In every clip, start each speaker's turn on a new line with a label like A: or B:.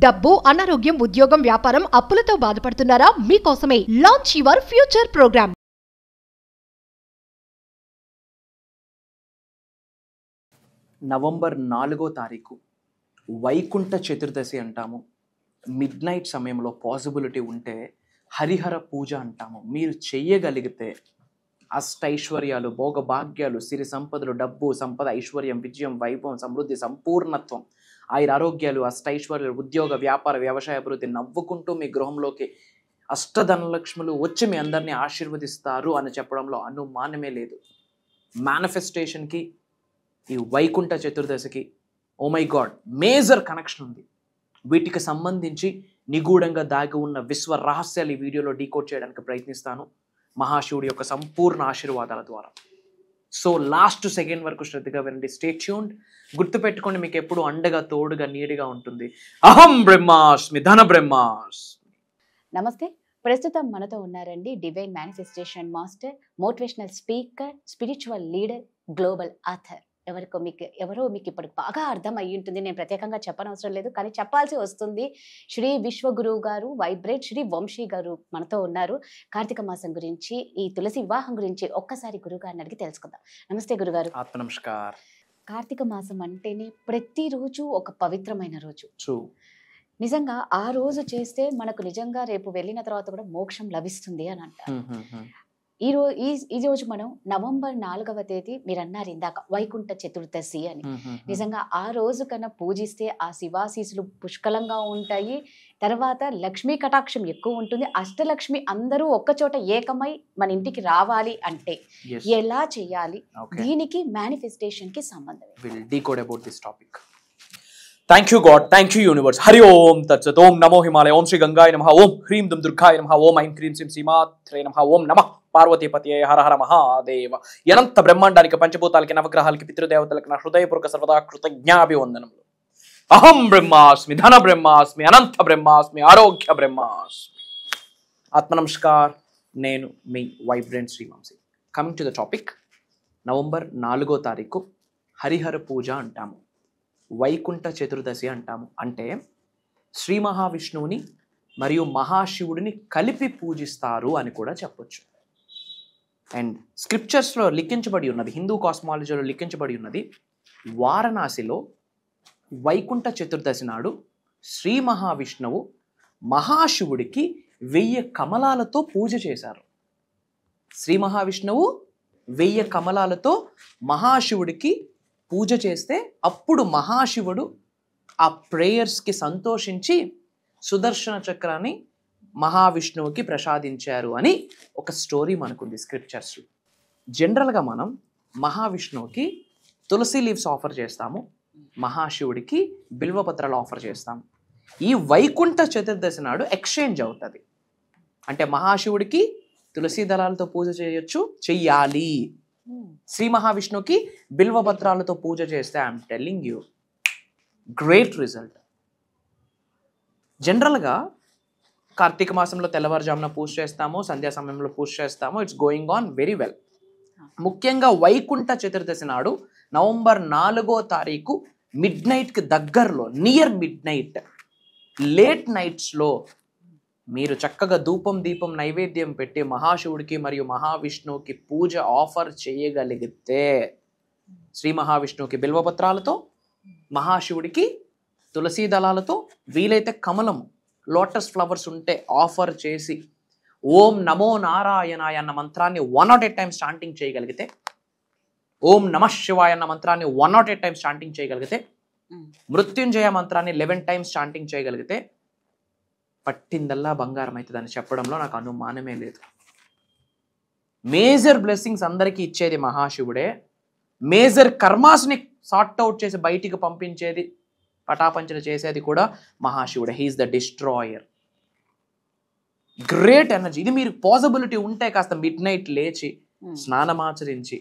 A: డబ్బు, అనారోగ్యం, ఉద్యోగం, వ్యాపారం, అప్పులతో బాధపడుతున్నారా? మీకోసమే launch your future program.
B: November 4వ తారీఖు వైకుంఠ చతుర్దశి అంటాము. మిడ్ నైట్ సమయంలో పాసిబిలిటీ ఉంటే హరిహర పూజ అంటాము. మీరు చెయ్యగలిగితే అష్టైశ్వర్యాలు, భోగభాగ్యాలు, సిరి సంపదలు, డబ్బు, సంపద, ఐశ్వర్యం, విజయం, వైభవం, సమృద్ధి, సంపూర్ణత్వం, ఆరోగ్యాలు, అష్టైశ్వర్యాలు, ఉద్యోగ, వ్యాపార, వ్యవసాయ అభివృద్ధి నవ్వుకుంటూ మీ గృహంలోకి అష్టధనలక్ష్ములు వచ్చి మీ అందరినీ ఆశీర్వదిస్తారు అని చెప్పడంలో అనుమానమే లేదు. మేనిఫెస్టేషన్కి ఈ వైకుంఠ చతుర్దశికి oh my god major connection ఉంది. వీటికి సంబంధించి నిగూఢంగా దాగి ఉన్న విశ్వ రహస్యాలు ఈ వీడియోలో డీకోడ్ చేయడానికి ప్రయత్నిస్తాను మహాశివుడి యొక్క సంపూర్ణ ఆశీర్వాదాల ద్వారా. సో లాస్ట్ సెకండ్ వరకు శ్రద్ధగా వినండి. Stay tuned. గుర్తుపెట్టుకోండి, మీకు ఎప్పుడు అండగా, తోడుగా, నీడిగా ఉంటుంది. అహం బ్రహ్మాస్మి, ధన బ్రహ్మాస్మి.
C: నమస్తే. ప్రస్తుతం మనతో ఉన్నారండి divine manifestation master, motivational speaker, spiritual leader, global author. ఎవరో మీకు ఇప్పటికి బాగా అర్థం అయ్యి ఉంటుంది. నేను ప్రత్యేకంగా చెప్పనవసరం లేదు, కానీ చెప్పాల్సి వస్తుంది. శ్రీ విశ్వగురువు గారు, వైబ్రేట్ శ్రీ వంశీ గారు మనతో ఉన్నారు. కార్తీక మాసం గురించి, ఈ తులసి వివాహం గురించి ఒక్కసారి గురుగారిని అడిగి తెలుసుకుందాం. నమస్తే గురుగారు.
B: ఆత్మ నమస్కార్.
C: కార్తీక మాసం అంటేనే ప్రతిరోజు ఒక పవిత్రమైన రోజు. నిజంగా ఆ రోజు చేస్తే మనకు నిజంగా రేపు వెళ్ళిన తర్వాత కూడా మోక్షం లభిస్తుంది అని అంటారు. ఈ రోజు మనం నవంబర్ 4వ తేదీ, మీరు అన్నారు ఇందాక వైకుంఠ చతుర్దశి అని. నిజంగా ఆ రోజు కన్నా పూజిస్తే ఆ శివాశీసులు పుష్కలంగా ఉంటాయి. తర్వాత లక్ష్మీ కటాక్షం ఎక్కువ ఉంటుంది. అష్టలక్ష్మి అందరూ ఒక్కచోట ఏకమై మన ఇంటికి రావాలి అంటే ఎలా చేయాలి? దీనికి మేనిఫెస్టేషన్ కి సంబంధం.
B: Thank you God, thank you universe. Hari Om తత్సత్. ఓం నమో హిమాలయ. ఓం శ్రీ గంగాయ నమః. ఓం హ్రీం దుమ్ దుర్గాయ నమః. ఓం ఐం క్రీం శ్రీం శ్రీమాత్రే నమః. ఓం నమః పార్వతీపతయే. హర హర మహాదేవ. అనంత బ్రహ్మాండానికి, పంచభూతాలకి, నవగ్రహాలకి, పితృదేవతలకి నా హృదయపూర్వక సర్వదా కృతజ్ఞాభివందనములు. అహం బ్రహ్మాస్మి, ధన బ్రహ్మాస్మి, అనంత బ్రహ్మాస్మి, ఆరోగ్య బ్రహ్మాస్మి. ఆత్మ నమస్కార్. నేను మీ vibrant Shri Vamshi. Coming to the topic. November 4వ తారీఖు హరిహర పూజ అంటాము, వైకుంఠ చతుర్దశి అంటాము. అంటే శ్రీ మహావిష్ణువుని మరియు మహాశివుడిని కలిపి పూజిస్తారు అని కూడా చెప్పొచ్చు. అండ్ స్క్రిప్చర్స్లో లిఖించబడి ఉన్నది, హిందూ కాస్మాలజీలో లిఖించబడి ఉన్నది, వారణాసిలో వైకుంఠ చతుర్దశి నాడు శ్రీ మహావిష్ణువు మహాశివుడికి 1000 కమలాలతో పూజ చేశారు. శ్రీ మహావిష్ణువు 1000 కమలాలతో మహాశివుడికి పూజ చేస్తే అప్పుడు మహాశివుడు ఆ ప్రేయర్స్కి సంతోషించి సుదర్శన చక్రాన్ని మహావిష్ణువుకి ప్రసాదించారు అని ఒక స్టోరీ మనకుంది స్క్రిప్చర్స్లో. జనరల్గా మనం మహావిష్ణువుకి తులసి లీవ్స్ ఆఫర్ చేస్తాము, మహాశివుడికి బిల్వపత్రాలు ఆఫర్ చేస్తాము. ఈ వైకుంఠ చతుర్దశి నాడు ఎక్స్చేంజ్ అవుతుంది. అంటే మహాశివుడికి తులసి దళాలతో పూజ చెయ్యాలి, శ్రీ మహావిష్ణువుకి బిల్వపత్రాలతో పూజ చేస్తే I'm telling you great result. జనరల్గా కార్తీక మాసంలో తెల్లవారుజామున పూజ చేస్తాము, సంధ్యా సమయంలో పూజ చేస్తాము. It's going on very well. ముఖ్యంగా వైకుంఠ చతుర్దశి నాడు నవంబర్ 4వ తారీఖు మిడ్ నైట్కి దగ్గరలో, నియర్ మిడ్ నైట్, లేట్ నైట్స్లో మీరు చక్కగా ధూపం, దీపం, నైవేద్యం పెట్టి మహాశివుడికి మరియు మహావిష్ణువుకి పూజ ఆఫర్ చేయగలిగితే, శ్రీ మహావిష్ణువుకి బిల్వపత్రాలతో, మహాశివుడికి తులసీ దళాలతో, వీలైతే కమలం, లోటస్ ఫ్లవర్స్ ఉంటే ఆఫర్ చేసి ఓం నమో నారాయణాయ అన్న మంత్రాన్ని 108 టైమ్స్ చాంటింగ్ చేయగలిగితే, ఓం నమః శివాయ అన్న మంత్రాన్ని 108 టైమ్స్ చాంటింగ్ చేయగలిగితే, మృత్యుంజయ మంత్రాన్ని 11 టైమ్స్ చాంటింగ్ చేయగలిగితే పట్టిందల్లా బంగారం అవుతుందని చెప్పడంలో నాకు అనుమానమే లేదు. మేజర్ బ్లెస్సింగ్స్ అందరికీ ఇచ్చేది మహాశివుడే. మేజర్ కర్మాస్ని సార్ట్ అవుట్ చేసి బయటికి పంపించేది, పటాపంచలు చేసేది కూడా మహాశివుడే. He is the destroyer. Great energy. ఇది మీరు పాసిబిలిటీ ఉంటే కాస్త మిడ్ నైట్ లేచి స్నానమాచరించి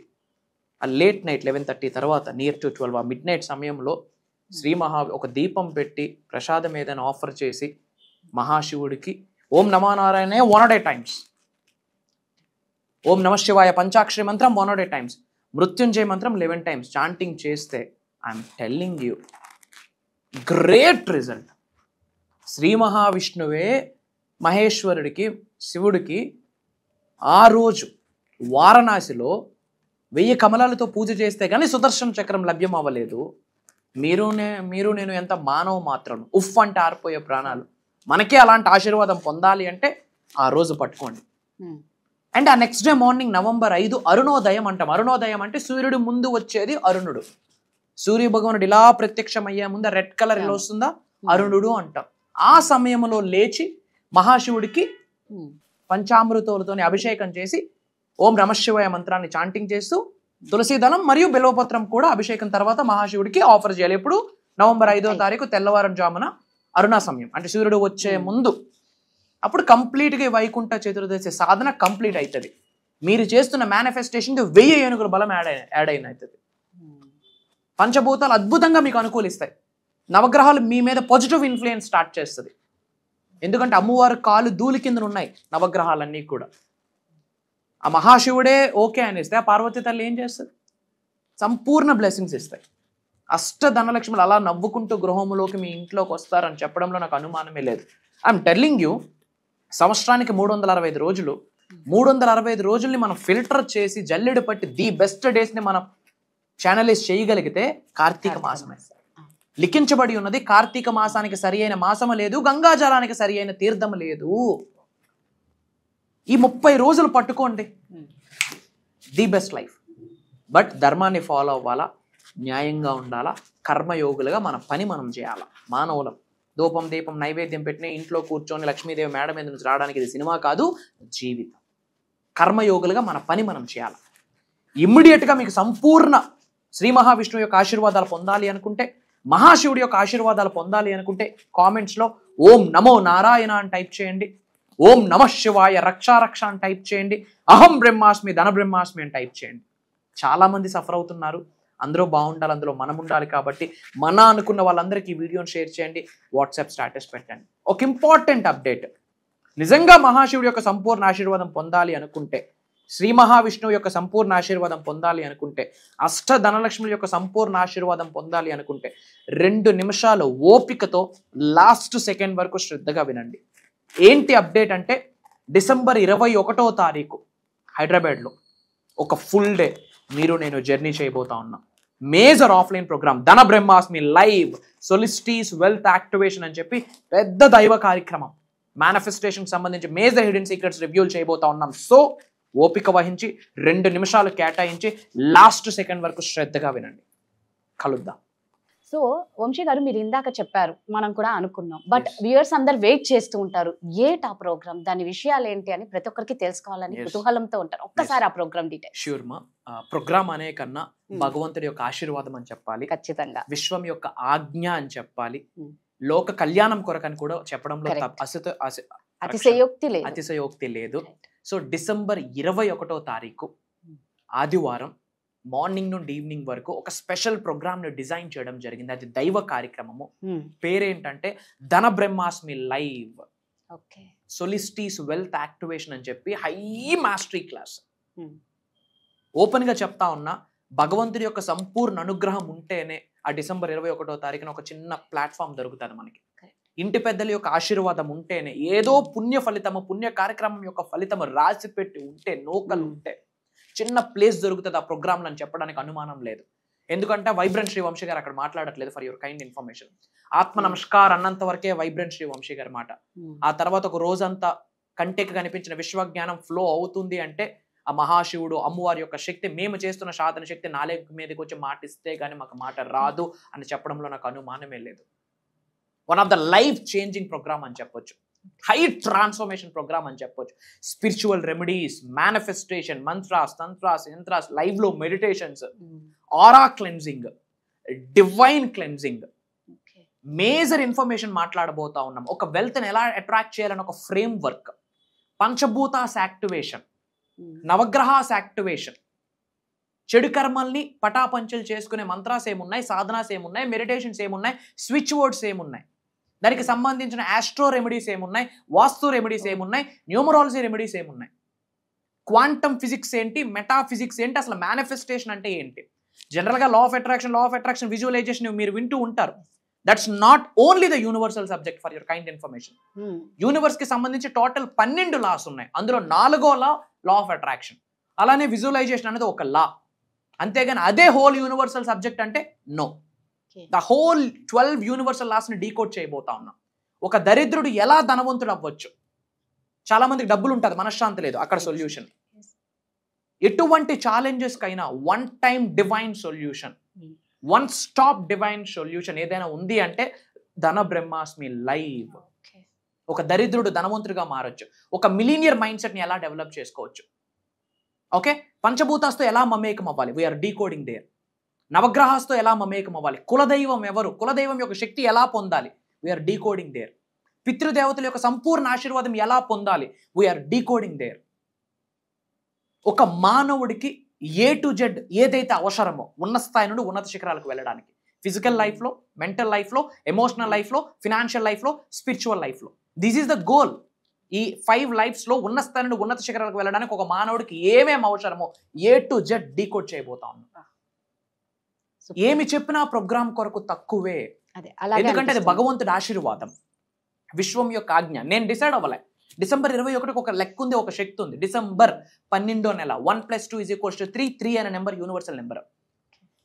B: ఆ లేట్ నైట్ 11:30 తర్వాత నియర్ టు 12 ఆ మిడ్ నైట్ సమయంలో ఒక దీపం పెట్టి ప్రసాదం ఏదైనా ఆఫర్ చేసి మహాశివుడికి ఓం నమో నారాయణ 108 టైమ్స్, ఓం నమ శివాయ పంచాక్షరి మంత్రం 108 టైమ్స్, మృత్యుంజయ మంత్రం 11 టైమ్స్ చాంటింగ్ చేస్తే I'm telling you great result. Shri మహావిష్ణువే మహేశ్వరుడికి శివుడికి ఆ రోజు వారణాసిలో 1000 కమలాలతో పూజ చేస్తే కానీ సుదర్శన చక్రం లభ్యం అవ్వలేదు. మీరు నేను ఎంత మానవ మాత్రం, ఉఫ్ అంటే ఆరిపోయే ప్రాణాలు. మనకే అలాంటి ఆశీర్వాదం పొందాలి అంటే ఆ రోజు పట్టుకోండి. అండ్ ఆ నెక్స్ట్ డే మార్నింగ్ November 5 అరుణోదయం అంటాం. అరుణోదయం అంటే సూర్యుడు ముందు వచ్చేది అరుణుడు. సూర్య భగవానుడు ఇలా ప్రత్యక్షం అయ్యే ముందు రెడ్ కలర్ ఇలా వస్తుందా అరుణుడు అంటాం. ఆ సమయంలో లేచి మహాశివుడికి పంచామృతాలతోని అభిషేకం చేసి ఓం నమఃశివాయ మంత్రాన్ని చాంటింగ్ చేస్తూ తులసి దళం మరియు బిల్వపత్రం కూడా అభిషేకం తర్వాత మహాశివుడికి ఆఫర్ చేయాలి. ఎప్పుడు November 5వ తారీఖు తెల్లవారుజామున అరుణ సమయం అంటే సూర్యుడు వచ్చే ముందు. అప్పుడు కంప్లీట్గా వైకుంఠ చతుర్దశి సాధన కంప్లీట్ అవుతుంది. మీరు చేస్తున్న మేనిఫెస్టేషన్కి 1000 ఏనుగుల బలం యాడ్ అయిన అవుతుంది. పంచభూతాలు అద్భుతంగా మీకు అనుకూలిస్తాయి. నవగ్రహాలు మీ మీద పాజిటివ్ ఇన్ఫ్లుయెన్స్ స్టార్ట్ చేస్తుంది. ఎందుకంటే అమ్మవారు కాలు ధూళి కింద ఉన్నాయి నవగ్రహాలన్నీ కూడా. ఆ మహాశివుడే ఓకే అనేస్తే ఆ పార్వతీ తల్లి ఏం చేస్తుంది? సంపూర్ణ బ్లెస్సింగ్స్ ఇస్తాయి. అష్టధనలక్ష్ములు అలా నవ్వుకుంటూ గృహంలోకి మీ ఇంట్లోకి వస్తారని చెప్పడంలో నాకు అనుమానమే లేదు. ఐఎమ్ టెల్లింగ్ యూ, సంవత్సరానికి 365 రోజులు, 365 రోజుల్ని మనం ఫిల్టర్ చేసి జల్లెడు పట్టి ది బెస్ట్ డేస్ని మనం ఛానలైజ్ చేయగలిగితే కార్తీక మాసమే. లిఖించబడి ఉన్నది కార్తీక మాసానికి సరి అయిన మాసము లేదు, గంగాజలానికి సరి అయిన తీర్థము లేదు. ఈ 30 రోజులు పట్టుకోండి, ది బెస్ట్ లైఫ్. బట్ ధర్మాన్ని ఫాలో అవ్వాలా, న్యాయంగా ఉండాలా, కర్మయోగులుగా మన పని మనం చేయాలా. మానవులం ధూపం దీపం నైవేద్యం పెట్టిన ఇంట్లో కూర్చొని లక్ష్మీదేవి మేడ మీద నుంచి రావడానికి ఇది సినిమా కాదు, జీవితం. కర్మయోగులుగా మన పని మనం చేయాలి. ఇమ్మీడియట్గా మీకు సంపూర్ణ శ్రీ మహావిష్ణువు యొక్క ఆశీర్వాదాలు పొందాలి అనుకుంటే, మహాశివుడి యొక్క ఆశీర్వాదాలు పొందాలి అనుకుంటే కామెంట్స్లో ఓం నమో నారాయణ అని టైప్ చేయండి, ఓం నమః శివాయ రక్ష అని టైప్ చేయండి, అహం బ్రహ్మాస్మి ధన బ్రహ్మాస్మి అని టైప్ చేయండి. చాలామంది సఫర్ అవుతున్నారు. అందరూ బాగుండాలి, అందులో మనం ఉండాలి. కాబట్టి మన అనుకున్న వాళ్ళందరికీ ఈ వీడియోని షేర్ చేయండి, వాట్సాప్ స్టేటస్ పెట్టండి. ఒక ఇంపార్టెంట్ అప్డేట్, నిజంగా మహాశివుడి యొక్క సంపూర్ణ ఆశీర్వాదం పొందాలి అనుకుంటే, శ్రీ మహావిష్ణువు యొక్క సంపూర్ణ ఆశీర్వాదం పొందాలి అనుకుంటే, అష్టధనలక్ష్ముల యొక్క సంపూర్ణ ఆశీర్వాదం పొందాలి అనుకుంటే 2 నిమిషాలు ఓపికతో లాస్ట్ సెకండ్ వరకు శ్రద్ధగా వినండి. ఏంటి అప్డేట్ అంటే, December 21వ తారీఖు హైదరాబాద్లో ఒక ఫుల్ డే మీరు నేను జర్నీ చేయబోతా ఉన్నాం. మేజర్ ఆఫ్లైన్ ప్రోగ్రామ్ ధన బ్రహ్మాస్మి లైవ్ సొలిస్టీస్ వెల్త్ యాక్టివేషన్ అని చెప్పి పెద్ద దైవ కార్యక్రమం. మేనిఫెస్టేషన్ సంబంధించి మేజర్ హిడెన్ సీక్రెట్స్ రివ్యూలు చేయబోతా ఉన్నాం. సో ఓపిక వహించి 2 నిమిషాలు కేటాయించి లాస్ట్ సెకండ్ వరకు శ్రద్ధగా వినండి. కలుద్దాం.
C: సో వంశీ గారు, మీరు ఇందాక చెప్పారు, మనం కూడా అనుకున్నాం, బట్ వ్యూయర్స్ అందరు వెయిట్ చేస్తూ ఉంటారు, ఏట్ ఆ ప్రోగ్రామ్, దాని విషయాలు ఏంటి అని ప్రతి ఒక్కరికి తెలుసుకోవాలని కుతూహలంతో ఉంటారు. ఒక్కసారి ఆ ప్రోగ్రామ్ డీటెయిల్స్.
B: ష్యూర్ మా, ప్రోగ్రామ్ అనే కన్నా భగవంతుడి యొక్క ఆశీర్వాదం అని చెప్పాలి,
C: ఖచ్చితంగా
B: విశ్వం యొక్క ఆజ్ఞ అని చెప్పాలి, లోక కళ్యాణం కొరకని కూడా చెప్పడంలో అతిశయోక్తి లేదు. సో December 21వ తారీఖు ఆదివారం మార్నింగ్ నుండి ఈవినింగ్ వరకు ఒక స్పెషల్ ప్రోగ్రామ్ ను డిజైన్ చేయడం జరిగింది. అది దైవ కార్యక్రమము. పేరేంటంటే ధన బ్రహ్మాస్మి లైవ్ సొలిస్టీస్ వెల్త్ యాక్టివేషన్ అని చెప్పి హై మాస్టరీ క్లాస్. ఓపెన్ గా చెప్తా ఉన్నా, భగవంతుడి యొక్క సంపూర్ణ అనుగ్రహం ఉంటేనే ఆ December 21వ తారీఖున ఒక చిన్న ప్లాట్ఫామ్ దొరుకుతుంది మనకి. ఇంటి పెద్దల యొక్క ఆశీర్వాదం ఉంటేనే, ఏదో పుణ్య ఫలితము పుణ్య కార్యక్రమం యొక్క ఫలితము రాసి పెట్టి ఉంటే, నోకలు ఉంటే చిన్న ప్లేస్ దొరుకుతుంది ఆ ప్రోగ్రాంలో అని చెప్పడానికి అనుమానం లేదు. ఎందుకంటే వైబ్రెంట్ శ్రీ వంశీ గారు అక్కడ మాట్లాడట్లేదు. ఫర్ యువర్ కైండ్ ఇన్ఫర్మేషన్, ఆత్మ నమస్కార్ అన్నంత వరకే వైబ్రెంట్ శ్రీ వంశీ గారి మాట. ఆ తర్వాత ఒక రోజంతా కంటికి కనిపించిన విశ్వజ్ఞానం ఫ్లో అవుతుంది అంటే ఆ మహాశివుడు అమ్మవారి యొక్క శక్తి, మేము చేస్తున్న సాధన శక్తి నాలుగు మీదకి వచ్చి మాటిస్తే గానీ మాకు మాట రాదు అని చెప్పడంలో నాకు అనుమానమే లేదు. One of the life changing program అని చెప్పొచ్చు, హై ట్రాన్స్ఫర్మేషన్ ప్రోగ్రామ్ అని చెప్పొచ్చు. Spiritual remedies, manifestation, mantras, tantras, yantras, live లో meditations, aura cleansing, divine cleansing, major information మాట్లాడబోతా ఉన్నాం. ఒక వెల్త్ ని ఎలా అట్రాక్ట్ చేయాలని ఒక ఫ్రేమ్ వర్క్, పంచభూతాస్ యాక్టివేషన్, నవగ్రహాస్ యాక్టివేషన్, చెడు కర్మల్ని పటాపంచలు చేసుకునే మంత్రాస్ ఏమున్నాయి, సాధనాస్ ఏమున్నాయి, మెడిటేషన్స్ ఏమున్నాయి, స్విచ్ వర్డ్స్ ఏమున్నాయి, దానికి సంబంధించిన ఆస్ట్రో రెమెడీస్ ఏమున్నాయి, వాస్తు రెమెడీస్ ఏమున్నాయి, న్యూమరాలజీ రెమెడీస్ ఏమున్నాయి, క్వాంటమ్ ఫిజిక్స్ ఏంటి, మెటాఫిజిక్స్ ఏంటి, అసలు మేనిఫెస్టేషన్ అంటే ఏంటి. జనరల్గా లా ఆఫ్ అట్రాక్షన్ విజువలైజేషన్ మీరు వింటూ ఉంటారు. That's not only the universal subject for your kind information. Universe కి సంబంధించి టోటల్ 12 లాస్ ఉన్నాయి. అందులో 4వ లా ఆఫ్ అట్రాక్షన్. అలానే విజువలైజేషన్ అనేది ఒక లా. అంతేగాని అదే హోల్ యూనివర్సల్ సబ్జెక్ట్ అంటే no. The whole 12 universal laws ని డీకోడ్ చేయబోతా ఉన్నాం. ఒక దరిద్రుడు ఎలా ధనవంతుడు అవ్వచ్చు, చాలా మందికి డబ్బులు ఉంటుంది, మనశ్శాంతి లేదు, అక్కడ సొల్యూషన్. ఎటువంటి ఛాలెంజెస్ కైనా one time divine solution, one stop divine solution ఏదైనా ఉంది అంటే ధన బ్రహ్మాస్మి లైవ్. ఒక దరిద్రుడు ధనవంతుడిగా మారచ్చు. ఒక మిలీనియర్ మైండ్ సెట్ ని ఎలా డెవలప్ చేసుకోవచ్చు. ఓకే, పంచభూతాస్తో ఎలా మమేకం అవ్వాలి, వీఆర్ డీకోడింగ్ దేర్. నవగ్రహాస్తో ఎలా మమేకం అవ్వాలి, కులదైవం ఎవరు, కులదైవం యొక్క శక్తి ఎలా పొందాలి, వీఆర్ డీకోడింగ్ దేర్. పితృదేవతల యొక్క సంపూర్ణ ఆశీర్వాదం ఎలా పొందాలి, వీఆర్ డీకోడింగ్ దేర్. ఒక మానవుడికి A to Z ఏదైతే అవసరమో ఉన్న స్థాయి నుండి ఉన్నత శిఖరాలకు వెళ్ళడానికి, ఫిజికల్ లైఫ్లో, మెంటల్ లైఫ్లో, ఎమోషనల్ లైఫ్లో, ఫినాన్షియల్ లైఫ్లో, స్పిరిచువల్ లైఫ్లో, దిస్ ఈస్ ద గోల్. ఈ 5 లైఫ్స్లో ఉన్న స్థాయి నుండి ఉన్నత శిఖరాలకు వెళ్ళడానికి ఒక మానవుడికి ఏమేమి అవసరమో A to Z డీకోడ్ చేయబోతా ఉన్నాం. ఏమి చెప్పినా ప్రోగ్రామ్ కొరకు తక్కువే, ఎందుకంటే అది భగవంతుడి ఆశీర్వాదం, విశ్వం యొక్క ఆజ్ఞ. నేను డిసైడ్ అవ్వలే. డిసెంబర్ 21కి ఒక లెక్క ఉంది, ఒక శక్తి ఉంది. డిసెంబర్ 12వ నెల 1 + 2 = 3. 3 అనే నెంబర్ యూనివర్సల్ నెంబర్.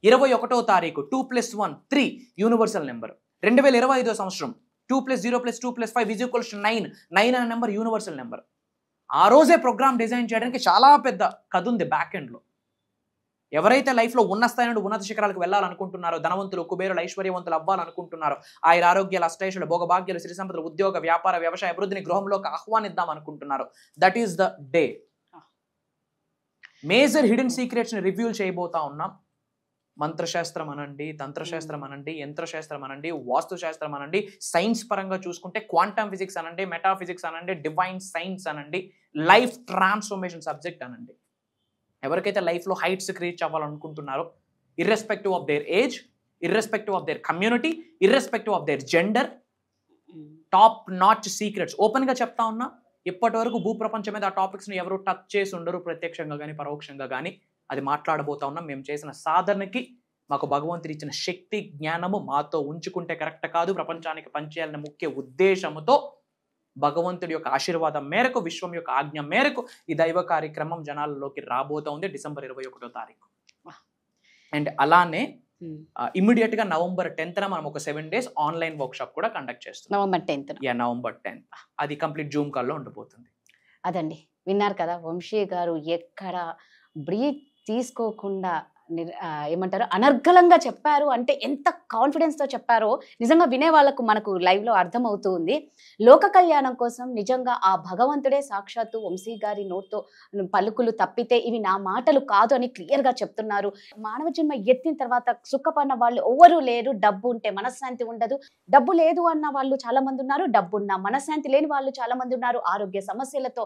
B: 21వ తారీఖు 2 + 1 3 యూనివర్సల్ నెంబర్. 2025వ సంవత్సరం 2 + 0 + 2 + 5 = 9. 9 అనే నెంబర్ యూనివర్సల్ నెంబర్. ఆ రోజే ప్రోగ్రామ్ డిజైన్ చేయడానికి చాలా పెద్ద కథ ఉంది బ్యాక్ ఎండ్లో. ఎవరైతే లైఫ్లో ఉన్న స్థాయి నుండి ఉన్నత శిఖరాలకు వెళ్ళాలనుకుంటున్నారో, ధనవంతులు, కుబేరులు, ఐశ్వర్యవంతులు అవ్వాలనుకుంటున్నారో, ఆయుర ఆరోగ్యాలు, అష్టైశ్వర్యాలు, భోగభాగ్యాలు, శ్రీ సంపదలు, ఉద్యోగ, వ్యాపార, వ్యవసాయ అభివృద్ధిని గృహంలోకి ఆహ్వానిద్దాం అనుకుంటున్నారో, that is the day. Major hidden secrets ని రివ్యూల్ చేయబోతా ఉన్నాం. మంత్రశాస్త్రం అనండి, తంత్రశాస్త్రం అనండి, యంత్రశాస్త్రం అనండి, వాస్తుశాస్త్రం అనండి, సైన్స్ పరంగా చూసుకుంటే క్వాంటమ్ ఫిజిక్స్ అనండి, మెటాఫిజిక్స్ అనండి, డివైన్ సైన్స్ అనండి, లైఫ్ ట్రాన్స్ఫర్మేషన్ సబ్జెక్ట్ అనండి. ఎవరికైతే లైఫ్లో హైట్స్కి రీచ్ అవ్వాలనుకుంటున్నారో, irrespective of their age, irrespective of their community, irrespective of their gender, top notch secrets ఓపెన్గా చెప్తా ఉన్నా. ఇప్పటి వరకు భూప్రపంచం మీద ఆ టాపిక్స్ని ఎవరు టచ్ చేసి ఉండరు, ప్రత్యక్షంగా కానీ పరోక్షంగా కానీ. అది మాట్లాడబోతా ఉన్నాం. మేము చేసిన సాధనకి మాకు భగవంతుడు ఇచ్చిన శక్తి, జ్ఞానము మాతో ఉంచుకుంటే కరెక్ట్ కాదు, ప్రపంచానికి పంచేయాలనే ముఖ్య ఉద్దేశంతో భగవంతుడి యొక్క ఆశీర్వాదం మేరకు, విశ్వం యొక్క ఆజ్ఞ మేరకు ఈ దైవ కార్యక్రమం జనాలలోకి రాబోతా ఉంది డిసెంబర్ 21వ తారీఖు. అండ్ అలానే ఇమ్మీడియట్ గా November 10th మనం ఒక 7 days ఆన్లైన్ వర్క్ షాప్ కూడా కండక్ట్ చేస్తాం. November 10th అది కంప్లీట్ జూమ్ కాల్లో ఉండిపోతుంది.
C: అదండి, విన్నారు కదా, వంశీ గారు ఎక్కడ బ్రీత్ తీసుకోకుండా ఏమంటారు అనర్గళంగా చెప్పారు. అంటే ఎంత కాన్ఫిడెన్స్తో చెప్పారో నిజంగా వినే వాళ్ళకు మనకు లైవ్లో అర్థమవుతూ ఉంది. లోక కళ్యాణం కోసం నిజంగా ఆ భగవంతుడే సాక్షాత్తు వంశీ గారి నోట్తో పలుకులు తప్పితే ఇవి నా మాటలు కాదు అని క్లియర్గా చెప్తున్నారు. మానవ జన్మ ఎత్తిన తర్వాత సుఖపడిన వాళ్ళు ఎవరు లేరు. డబ్బు ఉంటే మనశ్శాంతి ఉండదు, డబ్బు లేదు అన్న వాళ్ళు చాలా మంది ఉన్నారు, డబ్బున్న మనశ్శాంతి లేని వాళ్ళు చాలా మంది ఉన్నారు. ఆరోగ్య సమస్యలతో,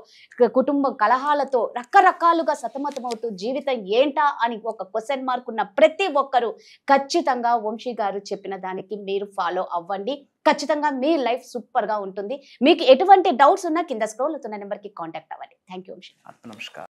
C: కుటుంబ కలహాలతో రకరకాలుగా సతమతమవుతూ జీవితం ఏంటా అని ఒక క్వశ్చన్ మార్క్ ఉన్న ప్రతి ఒక్కరూ ఖచ్చితంగా వంశీ గారు చెప్పిన దానికి మీరు ఫాలో అవ్వండి. ఖచ్చితంగా మీ లైఫ్ సూపర్ గా ఉంటుంది. మీకు ఎటువంటి డౌట్స్ ఉన్నా కింద స్క్రోల్ అవుతున్న నెంబర్ కి కాంటాక్ట్ అవ్వండి. Thank you Vamsi.
B: నమస్కారం.